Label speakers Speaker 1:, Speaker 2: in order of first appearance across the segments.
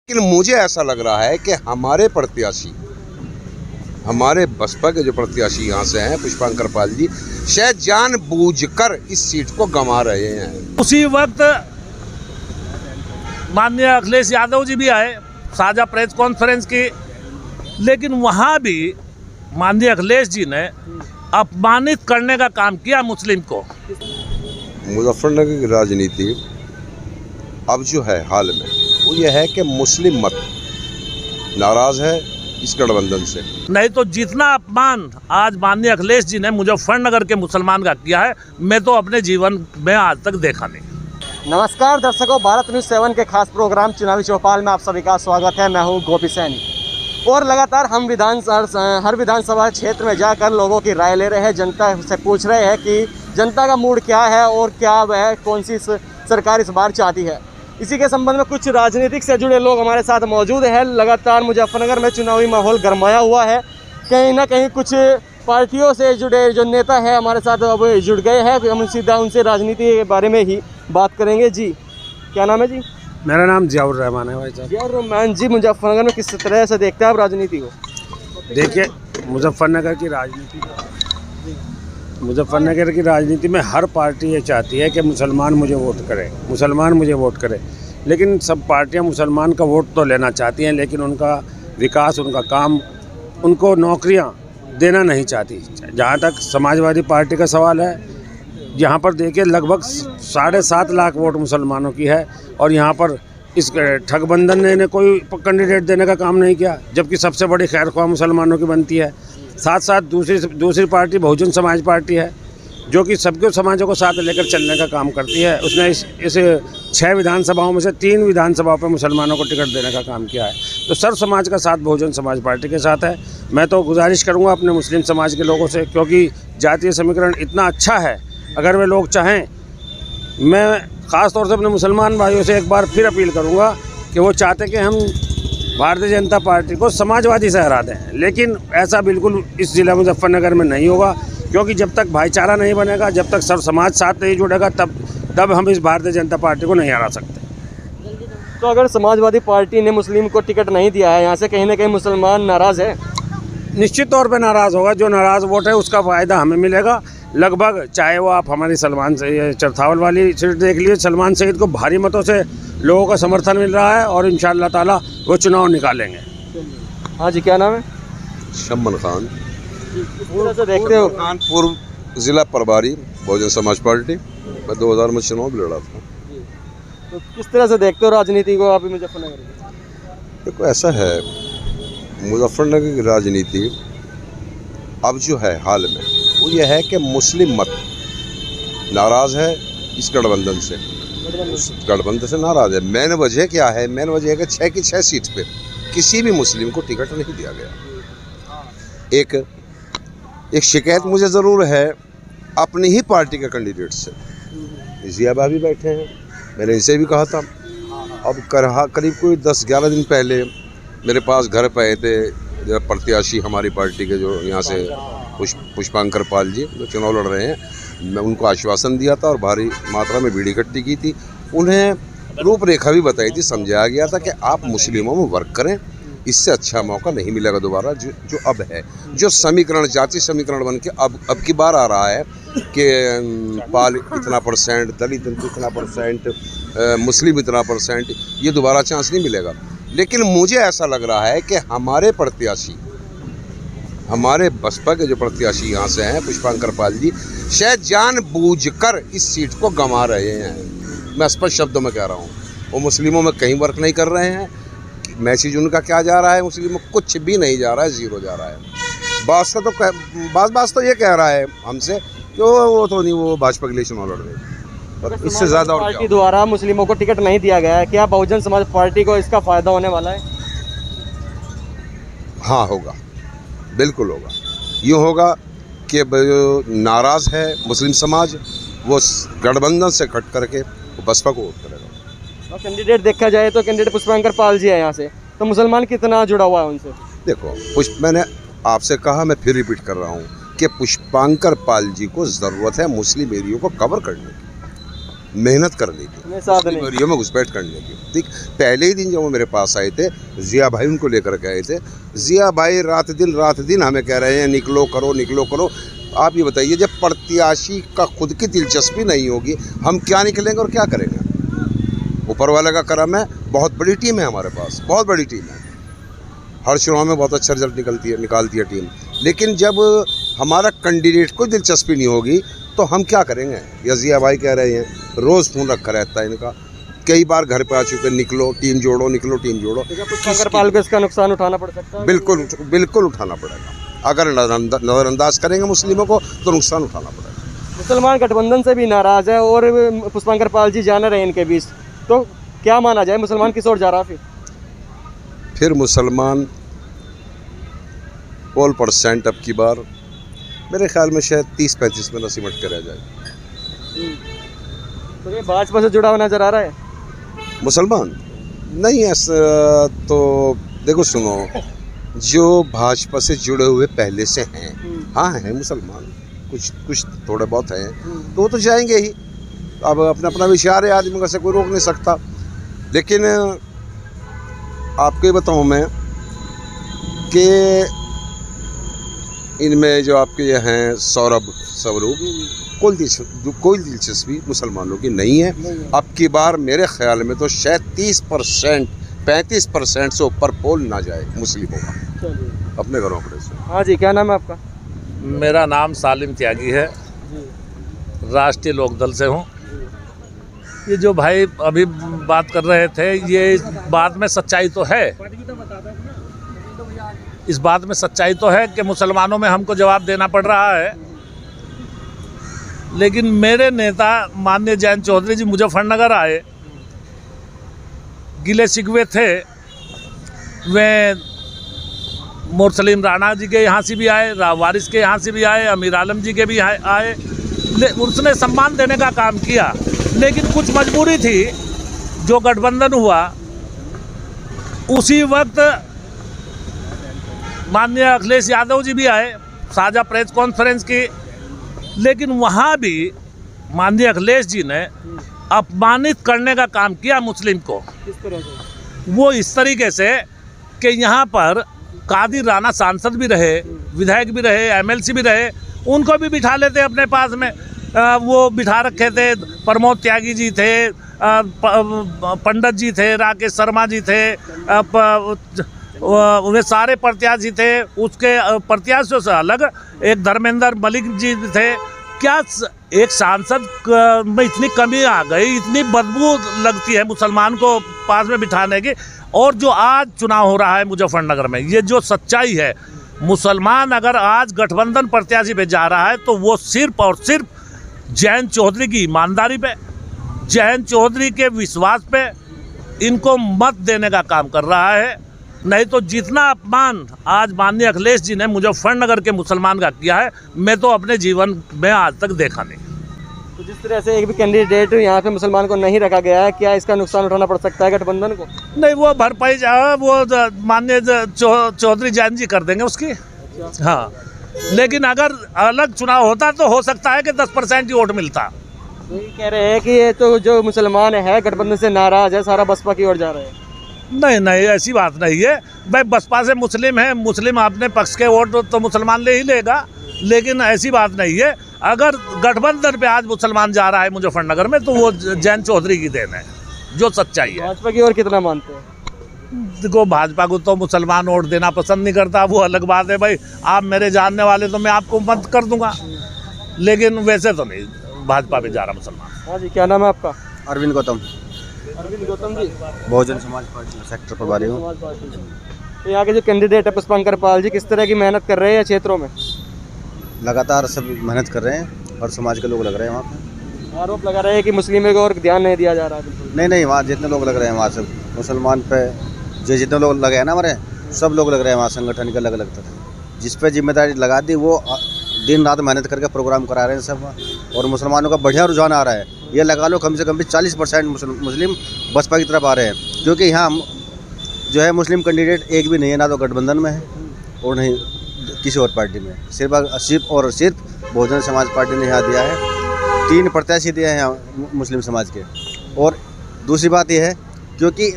Speaker 1: लेकिन मुझे ऐसा लग रहा है कि हमारे प्रत्याशी, हमारे बसपा के जो प्रत्याशी यहाँ से हैं पुष्पांकर पाल जी, शायद जानबूझकर इस सीट को गंवा रहे हैं।
Speaker 2: उसी वक्त माननीय अखिलेश यादव जी भी आए, साझा प्रेस कॉन्फ्रेंस की, लेकिन वहाँ भी माननीय अखिलेश जी ने अपमानित करने का काम किया मुस्लिम को।
Speaker 1: मुजफ्फरनगर की राजनीति अब जो है हाल में वो ये है कि मुस्लिम मत नाराज है इस गठबंधन से।
Speaker 2: नहीं तो जितना अपमान आज माननीय अखिलेश जी ने मुजफ्फरनगर के मुसलमान का किया है, मैं तो अपने जीवन में आज तक देखा नहीं।
Speaker 3: नमस्कार दर्शकों, भारत न्यूज़ 7 के खास प्रोग्राम चुनावी चौपाल में आप सभी का स्वागत है। मैं हूं गोपी सैनी और लगातार हम हर विधानसभा क्षेत्र में जाकर लोगों की राय ले रहे हैं, जनता से पूछ रहे हैं कि जनता का मूड क्या है और क्या वह कौन सी सरकार इस बार चाहती है। इसी के संबंध में कुछ राजनीतिक से जुड़े लोग हमारे साथ मौजूद हैं। लगातार मुजफ्फरनगर में चुनावी माहौल गरमाया हुआ है, कहीं ना कहीं कुछ पार्टियों से जुड़े जो नेता है हमारे साथ अब जुड़ गए हैं। हम सीधा उनसे राजनीति के बारे में ही बात करेंगे। जी क्या नाम है जी?
Speaker 4: मेरा नाम जियाउर रहमान है भाई साहब।
Speaker 3: जियाउर रहमान जी, मुजफ्फरनगर में किस तरह से देखते हैं आप राजनीति को?
Speaker 4: देखिए, मुजफ्फरनगर की राजनीति में हर पार्टी ये चाहती है कि मुसलमान मुझे वोट करे, लेकिन सब पार्टियां मुसलमान का वोट तो लेना चाहती हैं, लेकिन उनका विकास, उनका काम, उनको नौकरियां देना नहीं चाहती। जहां तक समाजवादी पार्टी का सवाल है, यहाँ पर देखिए लगभग 7.5 लाख वोट मुसलमानों की है और यहाँ पर इस ठगबंधन ने कोई कैंडिडेट देने का काम नहीं किया, जबकि सबसे बड़ी खैरख्वाह मुसलमानों की बनती है। साथ साथ दूसरी पार्टी बहुजन समाज पार्टी है, जो कि सबके समाजों को साथ लेकर चलने का काम करती है। उसने इस 6 विधानसभाओं में से 3 विधानसभाओं पर मुसलमानों को टिकट देने का काम किया है। तो सर्व समाज का साथ बहुजन समाज पार्टी के साथ है। मैं तो गुजारिश करूँगा अपने मुस्लिम समाज के लोगों से, क्योंकि जातीय समीकरण इतना अच्छा है, अगर वे लोग चाहें, मैं ख़ास तौर से अपने मुसलमान भाइयों से एक बार फिर अपील करूँगा कि वो चाहते कि हम भारतीय जनता पार्टी को समाजवादी से हरा दें, लेकिन ऐसा बिल्कुल इस ज़िला मुजफ्फरनगर में नहीं होगा, क्योंकि जब तक भाईचारा नहीं बनेगा, जब तक सर्व समाज साथ नहीं जुड़ेगा, तब हम इस भारतीय जनता पार्टी को नहीं हरा सकते।
Speaker 3: तो अगर समाजवादी पार्टी ने मुस्लिम को टिकट नहीं दिया है, यहाँ से कहीं ना कहीं मुसलमान नाराज़ है?
Speaker 4: निश्चित तौर पर नाराज़ होगा। जो नाराज़ वोट है उसका फ़ायदा हमें मिलेगा लगभग, चाहे वो आप हमारी सलमान से चरथावल वाली सीट देख लीजिए। सलमान सईद को भारी मतों से लोगों का समर्थन मिल रहा है और इंशाअल्लाह ताला वो चुनाव निकालेंगे।
Speaker 3: हाँ जी, क्या नाम है?
Speaker 1: शम्मन खान,
Speaker 3: से देखते हो?
Speaker 1: पूर्व जिला प्रभारी बहुजन समाज पार्टी। मैं 2000 में चुनाव भी लड़ा था।
Speaker 3: तो किस तरह से देखते हो राजनीति को आप मुजफ्फरनगर में?
Speaker 1: देखो, ऐसा है, मुजफ्फरनगर की राजनीति अब जो है हाल में वो ये है कि मुस्लिम मत नाराज़ है इस गठबंधन से। गठबंधन से नाराज़ है। मेन वजह क्या है? मेन वजह है कि 6 की 6 सीट पे किसी भी मुस्लिम को टिकट नहीं दिया गया। एक शिकायत मुझे ज़रूर है अपनी ही पार्टी के कैंडिडेट से। जिया भाभी बैठे हैं, मैंने इनसे भी कहा था। अब करीब कोई 10-11 दिन पहले मेरे पास घर पे आए थे जो प्रत्याशी हमारी पार्टी के, जो यहाँ से पुष्पांकर पाल जी जो चुनाव लड़ रहे हैं। मैं उनको आश्वासन दिया था और भारी मात्रा में भीड़ इकट्ठी की थी। उन्हें रूपरेखा भी बताई थी, समझाया गया था कि आप मुस्लिमों में वर्क करें, इससे अच्छा मौका नहीं मिलेगा दोबारा। जो अब है, जो समीकरण, जाति समीकरण बन के अब की बार आ रहा है कि पाल इतना %, दलित इतना %, मुस्लिम इतना %, ये दोबारा चांस नहीं मिलेगा। लेकिन मुझे ऐसा लग रहा है कि हमारे प्रत्याशी, हमारे बसपा के जो प्रत्याशी यहाँ से हैं पुष्पांकर पाल जी, शायद जानबूझकर इस सीट को गंवा रहे हैं। मैं स्पष्ट शब्दों में कह रहा हूँ, वो मुस्लिमों में कहीं वर्क नहीं कर रहे हैं। मैसेज उनका क्या जा रहा है? मुस्लिमों में कुछ भी नहीं जा रहा है, ज़ीरो जा रहा है। बास तो ये कह रहा है हमसे कि वो तो नहीं, वो भाजपा के लिए चुनाव लड़ रहे हैं। इससे ज़्यादा
Speaker 3: पार्टी द्वारा मुस्लिमों को टिकट नहीं दिया गया है, क्या बहुजन समाज पार्टी को इसका फ़ायदा होने वाला है?
Speaker 1: हाँ, होगा, बिल्कुल होगा। यूँ होगा कि नाराज़ है मुस्लिम समाज, वो गठबंधन से कट करके वो बसपा को वोट करेगा।
Speaker 3: और कैंडिडेट देखा जाए तो कैंडिडेट पुष्पांकर पाल जी है यहाँ से, तो मुसलमान कितना जुड़ा हुआ है उनसे?
Speaker 1: देखो, मैंने आपसे कहा, मैं फिर रिपीट कर रहा हूँ कि पुष्पांकर पाल जी को ज़रूरत है मुस्लिम एरिया को कवर करने की। मेहनत करने की,
Speaker 3: उन्हें साथ नहीं।
Speaker 1: बीमारियों में घुसपैठ करने की। ठीक, पहले ही दिन जब वो मेरे पास आए थे, जिया भाई उनको लेकर के आए थे। जिया भाई रात दिन हमें कह रहे हैं निकलो करो निकलो करो। आप ये बताइए, जब प्रत्याशी का खुद की दिलचस्पी नहीं होगी, हम क्या निकलेंगे और क्या करेंगे? ऊपर वाले का करम है, बहुत बड़ी टीम है हमारे पास, बहुत बड़ी टीम है। हर चुनाव में बहुत अच्छा रिजल्ट निकालती है टीम। लेकिन जब हमारा कैंडिडेट को दिलचस्पी नहीं होगी तो हम क्या करेंगे? यजिया भाई कह रहे हैं, रोज़ फ़ोन रखा रहता है इनका, कई बार घर पे आ चुके, निकलो टीम जोड़ो, निकलो टीम जोड़ो।
Speaker 3: पुष्पांकर को इसका नुकसान उठाना पड़ सकता है।
Speaker 1: बिल्कुल उठाना पड़ेगा। अगर नज़रअंदाज करेंगे मुस्लिमों को तो नुकसान उठाना पड़ेगा।
Speaker 3: मुसलमान गठबंधन से भी नाराज़ है और पुष्पांकर पाल जी जाने रहे इनके बीच, तो क्या माना जाए, मुसलमान किस ओर जा रहा?
Speaker 1: फिर मुसलमान पोल % अब की बार मेरे ख्याल में शायद 30-35 में न सिमट के रह जाए।
Speaker 3: तो ये भाजपा से जुड़ा हुआ नजर आ रहा है
Speaker 1: मुसलमान नहीं। ऐसा तो देखो, सुनो, जो भाजपा से जुड़े हुए पहले से हैं, हाँ हैं मुसलमान, कुछ थोड़े बहुत हैं, तो वो तो जाएंगे ही। अब अपना विचार है, आदमी का से कोई रोक नहीं सकता। लेकिन आपको ये बताऊँ मैं कि इनमें जो आपके ये हैं स्वरूप कोई दिलचस्पी मुसलमानों की नहीं है। अब की बार मेरे ख्याल में तो शायद 30% 35% से ऊपर पोल ना जाए मुस्लिमों का अपने घरों पर से।
Speaker 3: हाँ जी, क्या नाम है आपका?
Speaker 2: मेरा नाम सालिम त्यागी है, राष्ट्रीय लोकदल से हूँ। ये जो भाई अभी बात कर रहे थे, ये इस बात में सच्चाई तो है, इस बात में सच्चाई तो है कि मुसलमानों में हमको जवाब देना पड़ रहा है। लेकिन मेरे नेता माननीय जयंत चौधरी जी मुजफ्फरनगर आए, गिले शिकवे थे, वे मुरसलीम राणा जी के यहाँ से भी आए, वारिस के यहाँ से भी आए, अमीर आलम जी के भी आए। उसने सम्मान देने का काम किया, लेकिन कुछ मजबूरी थी। जो गठबंधन हुआ उसी वक्त माननीय अखिलेश यादव जी भी आए, साझा प्रेस कॉन्फ्रेंस की, लेकिन वहाँ भी माननीय अखिलेश जी ने अपमानित करने का काम किया मुस्लिम को।
Speaker 3: किस तरह से? वो
Speaker 2: इस तरीके से कि यहाँ पर कादिर राणा सांसद भी रहे, विधायक भी रहे, MLC भी रहे, उनको भी बिठा लेते अपने पास में। वो बिठा रखे थे, प्रमोद त्यागी जी थे, पंडित जी थे, राकेश शर्मा जी थे, वे सारे प्रत्याशी थे। उसके प्रत्याशियों से अलग एक धर्मेंद्र मलिक जी थे। क्या एक सांसद में इतनी कमी आ गई, इतनी बदबू लगती है मुसलमान को पास में बिठाने की। और जो आज चुनाव हो रहा है मुजफ्फरनगर में, ये जो सच्चाई है, मुसलमान अगर आज गठबंधन प्रत्याशी पे जा रहा है तो वो सिर्फ और सिर्फ जयंत चौधरी की ईमानदारी पे, जयंत चौधरी के विश्वास पे इनको मत देने का काम कर रहा है। नहीं तो जितना अपमान आज माननीय अखिलेश जी ने मुजफ्फरनगर के मुसलमान का किया है, मैं तो अपने जीवन में आज तक देखा नहीं।
Speaker 3: तो जिस तरह से एक भी कैंडिडेट यहाँ पे मुसलमान को नहीं रखा गया है, क्या इसका नुकसान उठाना पड़ सकता है गठबंधन को?
Speaker 2: नहीं, वो भरपाई वो माननीय चौधरी जयंत जी कर देंगे उसकी। हाँ, लेकिन अगर अलग चुनाव होता तो हो सकता है कि 10% ही वोट मिलता।
Speaker 3: ये कह रहे हैं कि ये तो जो मुसलमान है गठबंधन से नाराज है, सारा बसपा की ओर जा रहे हैं।
Speaker 2: नहीं, ऐसी बात नहीं है भाई। बसपा से मुस्लिम है, मुस्लिम अपने पक्ष के वोट तो मुसलमान ले ही लेगा, लेकिन ऐसी बात नहीं है। अगर गठबंधन पे आज मुसलमान जा रहा है मुजफ्फरनगर में, तो वो जयंत चौधरी की देन है, जो सच्चाई है।
Speaker 3: भाजपा की ओर कितना मानते हैं?
Speaker 2: देखो, भाजपा को तो मुसलमान वोट देना पसंद नहीं करता, वो अलग बात है भाई। आप मेरे जानने वाले तो मैं आपको मत कर दूंगा, लेकिन वैसे तो नहीं भाजपा पे जा रहा मुसलमान।
Speaker 3: हाँ जी, क्या नाम है आपका?
Speaker 5: अरविंद गौतम,
Speaker 3: अरविंद गौतम जी,
Speaker 5: बहुजन समाज पार्टी सेक्टर प्रभारी हूँ।
Speaker 3: तो यहाँ के जो कैंडिडेट है पुष्पांकर पाल जी, किस तरह की मेहनत कर रहे हैं क्षेत्रों में?
Speaker 5: लगातार सब मेहनत कर रहे हैं और समाज के लोग लग रहे हैं वहाँ पे।
Speaker 3: आरोप लगा रहे हैं कि मुस्लिमों को और ध्यान नहीं दिया जा रहा है। बिल्कुल
Speaker 5: नहीं, वहाँ जितने लोग लग रहे हैं वहाँ सब मुसलमान पे जो जितने लोग लगे हैं ना हमारे, सब लोग लग रहे हैं वहाँ संगठन के अलग अलग तरह। जिस पे जिम्मेदारी लगा दी वो दिन रात मेहनत करके प्रोग्राम करा रहे हैं सब, और मुसलमानों का बढ़िया रुझान आ रहा है। ये लगा लो कम से कम भी 40% मुस्लिम बसपा की तरफ आ रहे हैं, क्योंकि यहाँ जो है मुस्लिम कैंडिडेट एक भी नहीं है, ना तो गठबंधन में है और नहीं किसी और पार्टी में। सिर्फ और सिर्फ बहुजन समाज पार्टी ने यहाँ दिया है। 3 प्रत्याशी दिए हैं यहाँ मुस्लिम समाज के। और दूसरी बात यह है क्योंकि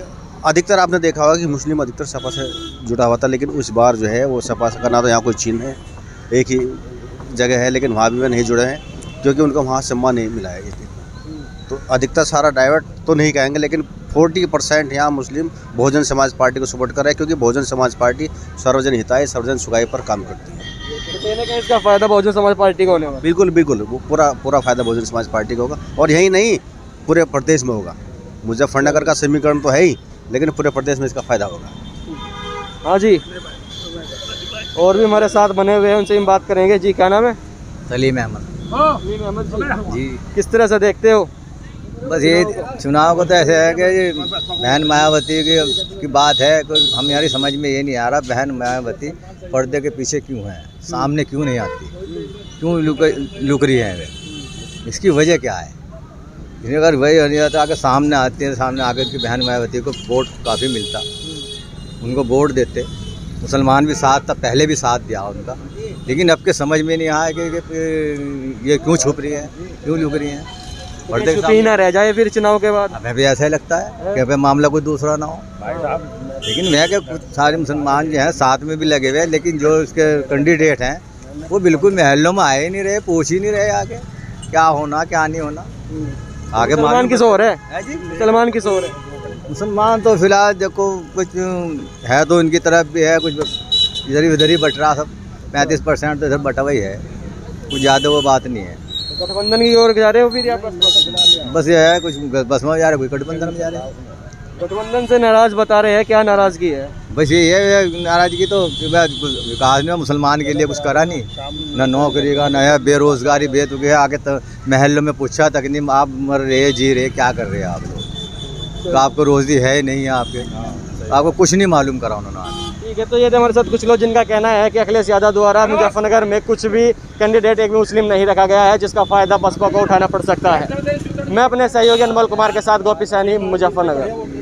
Speaker 5: अधिकतर आपने देखा होगा कि मुस्लिम अधिकतर सपा से जुड़ा हुआ था, लेकिन इस बार जो है वो सपा का ना तो यहाँ कोई चिन्ह है, एक ही जगह है, लेकिन वहाँ भी वे नहीं जुड़े हैं क्योंकि उनको वहाँ सम्मान नहीं मिला है। तो अधिकतर सारा डाइवर्ट तो नहीं कहेंगे, लेकिन 40% यहाँ मुस्लिम बहुजन समाज पार्टी को सपोर्ट कर रहे हैं क्योंकि बहुजन समाज पार्टी सर्वजन हिताय सर्वजन सुखाय पर काम करती है।
Speaker 3: तो कहीं ना कहीं इसका फायदा बहुजन समाज पार्टी को होने वाला है।
Speaker 5: बिल्कुल बिल्कुल, वो पूरा फायदा बहुजन समाज पार्टी को होगा और यही नहीं पूरे प्रदेश में होगा। मुजफ्फरनगर का समीकरण तो है ही, लेकिन पूरे प्रदेश में इसका फायदा होगा।
Speaker 3: हाँ जी, और भी हमारे साथ बने हुए हैं, उनसे हम बात करेंगे। जी क्या नाम है?
Speaker 6: सलीम अहमद
Speaker 3: सलीम अहमद
Speaker 6: जी।
Speaker 3: किस तरह से देखते हो?
Speaker 6: बस ये चुनाव को तो ऐसे है कि ये बहन मायावती की बात है, कोई हमारी समझ में ये नहीं आ रहा बहन मायावती पर्दे के पीछे क्यों है, सामने क्यों नहीं आती, क्यों लुक रही है वे, इसकी वजह क्या है? इसलिए अगर वही नहीं जाता आगे सामने आती है, सामने आकर की बहन मायावती को वोट काफ़ी मिलता, उनको वोट देते, मुसलमान भी साथ था, पहले भी साथ दिया उनका, लेकिन अब के समझ में नहीं आया कि ये क्यों छुप रही है, क्यों लुक रही हैं।
Speaker 3: पर्दे छुपी ना रह जाए फिर चुनाव के बाद।
Speaker 6: हमें भी ऐसा ही लगता है कि अब मामला कोई दूसरा ना हो, लेकिन मैं क्या कुछ सारे मुसलमान जो हैं साथ में भी लगे हुए हैं, लेकिन जो इसके कैंडिडेट हैं वो बिल्कुल महलों में आए ही नहीं रहे, पूछ ही नहीं रहे आगे क्या होना क्या नहीं होना। आगे
Speaker 3: मुसलमान किस ओर है?
Speaker 6: जी,
Speaker 3: मुसलमान किस ओर है?
Speaker 6: मुसलमान तो फिलहाल देखो कुछ है तो इनकी तरफ भी है, कुछ इधर ही बट रहा, सब 35% तो इधर बटा हुआ ही है, कुछ ज़्यादा वो बात नहीं है।
Speaker 3: गठबंधन की ओर जा रहे हो फिर या
Speaker 6: बस ये है कुछ बस में जा रहे, कोई गठबंधन में जा रहे हैं।
Speaker 3: गठबंधन से नाराज बता रहे हैं, क्या नाराजगी है?
Speaker 6: बस ये है नाराजगी तो विकास ने मुसलमान के लिए कुछ करा नहीं, ना नौकरी का नया बेरोजगारी बेत गया, आगे तो महलों में पूछा तक नहीं आप मर रहे जी रहे क्या कर रहे हैं आप लोग, तो आपको रोजी है नहीं है आपको कुछ नहीं मालूम करा उन्होंने।
Speaker 3: ठीक है, तो ये थे हमारे साथ कुछ लोग जिनका कहना है कि अखिलेश यादव द्वारा मुजफ्फरनगर में कुछ भी कैंडिडेट एक भी मुस्लिम नहीं रखा गया है जिसका फायदा बसपा को उठाना पड़ सकता है। मैं अपने सहयोगी अनमोल कुमार के साथ गोपी सैनी, मुजफ्फरनगर।